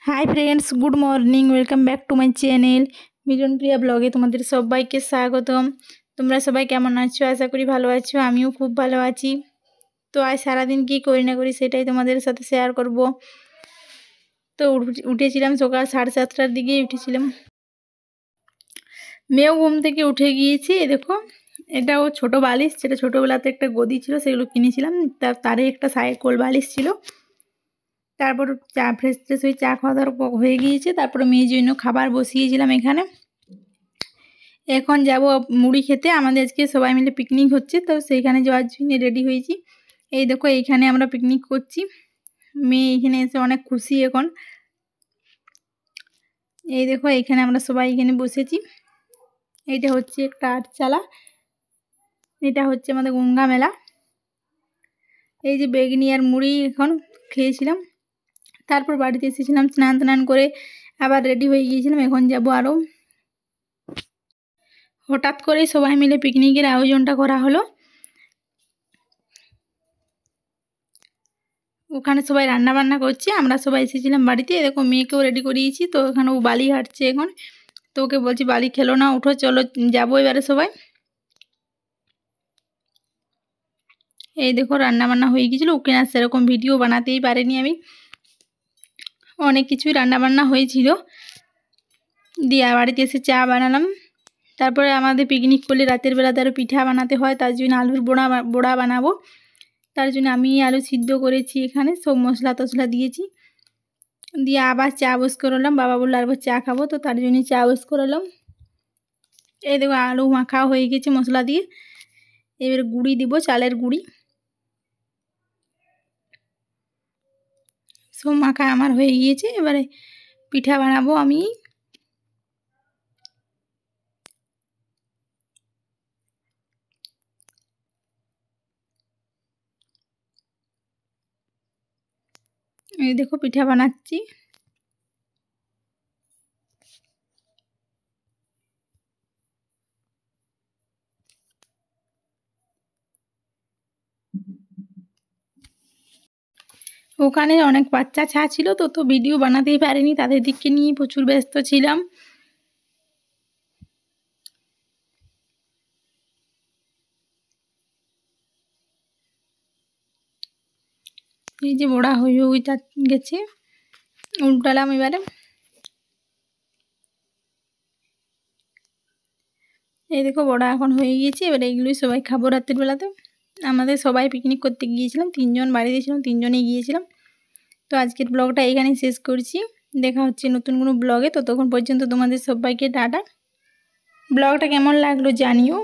High friends, good morning. Welcome back to my channel Milan Priya ব্লগে তোমাদের সবাইকে স্বাগতম। তোমরা সবাই কেমন আছো? আশা করি ভালো আছো। আমিও খুব ভালো আছি। তো আজ সারাদিন কী করি না করি সেটাই তোমাদের সাথে শেয়ার করব। তো উঠেছিলাম সকাল 7:30টার দিকেই উঠেছিলাম। মেয়েও ঘুম থেকে উঠে গিয়েছি। দেখো, এটা ও ছোটো বালিশ, যেটা ছোটোবেলাতে একটা গদি ছিল সেগুলো কিনেছিলাম, তারে একটা সাইকেল বালিশ ছিল। তারপর চা ফ্রেশ হয়ে চা খাওয়া দাওয়া হয়ে গিয়েছে। তারপরে মেয়ের জন্য খাবার বসিয়েছিলাম এখানে। এখন যাব মুড়ি খেতে। আমাদের আজকে সবাই মিলে পিকনিক হচ্ছে, তো সেইখানে যাওয়ার জন্য রেডি হয়েছি। এই দেখো, এইখানে আমরা পিকনিক করছি। মেয়ে এখানে এসে অনেক খুশি এখন। এই দেখো, এইখানে আমরা সবাই এখানে বসেছি। এইটা হচ্ছে একটা আটচালা, এটা হচ্ছে আমাদের গঙ্গা মেলা। এই যে বেগনি আর মুড়ি এখন খেয়েছিলাম। তারপর বাড়িতে এসেছিলাম, স্নান করে আবার রেডি হয়ে গিয়েছিলাম। এখন যাব আরও। হঠাৎ করেই সবাই মিলে পিকনিকের আয়োজনটা করা হলো। ওখানে সবাই রান্না বান্না করছে, আমরা সবাই এসেছিলাম বাড়িতে। দেখো, মেয়েকেও রেডি করিয়েছি। তো এখানে ও বালি হাঁটছে এখন। তো ওকে বলছি বালি খেলো না, উঠো চলো যাবো এবারে সবাই। এই দেখো, রান্না বান্না হয়ে গিয়েছিলো। ওকে না সেরকম ভিডিও বানাতেই পারিনি আমি, অনেক কিছুই রান্না বান্না হয়েছিল। দিয়ে বাড়িতে এসে চা বানালাম। তারপরে আমাদের পিকনিক করলে রাতের বেলাতে আরও পিঠা বানাতে হয়, তার জন্য আলুর বড়া বানাবো। তার জন্য আমি আলু সিদ্ধ করেছি, এখানে সব মশলা টশলা দিয়েছি। দিয়ে আবার চা বস করলাম। বাবা বললো আবার চা খাবো, তো তার জন্য চা বস করলাম। এই দেখো, আলু মাখা হয়ে গেছে মশলা দিয়ে। এবারে গুঁড়ি দিব, চালের গুঁড়ি। সব মাখা আমার হয়ে গিয়েছে। এবারে পিঠা বানাবো আমি। এই দেখো, পিঠা বানাচ্ছি। ওখানে অনেক বাচ্চা ছা ছিল, তো ভিডিও বানাতেই পারিনি, তাদের দিককে নিয়ে প্রচুর ব্যস্ত ছিলাম। এই যে বড়া হয়ে গেছে, উল্টালাম এবারে। এই দেখো, বড়া এখন হয়ে গিয়েছে। এবারে এইগুলোই সবাই খাবো রাতের বেলাতে। আমাদের সবাই পিকনিক করতে গিয়েছিলাম, 3জন বাড়িতে ছিলাম, 3জনেই গিয়েছিলাম। তো আজকের ব্লগটা এখানেই শেষ করছি। দেখা হচ্ছে নতুন কোনো ব্লগে। ততক্ষণ পর্যন্ত তোমাদের সবাইকে টাটা। ব্লগটা কেমন লাগলো জানিও।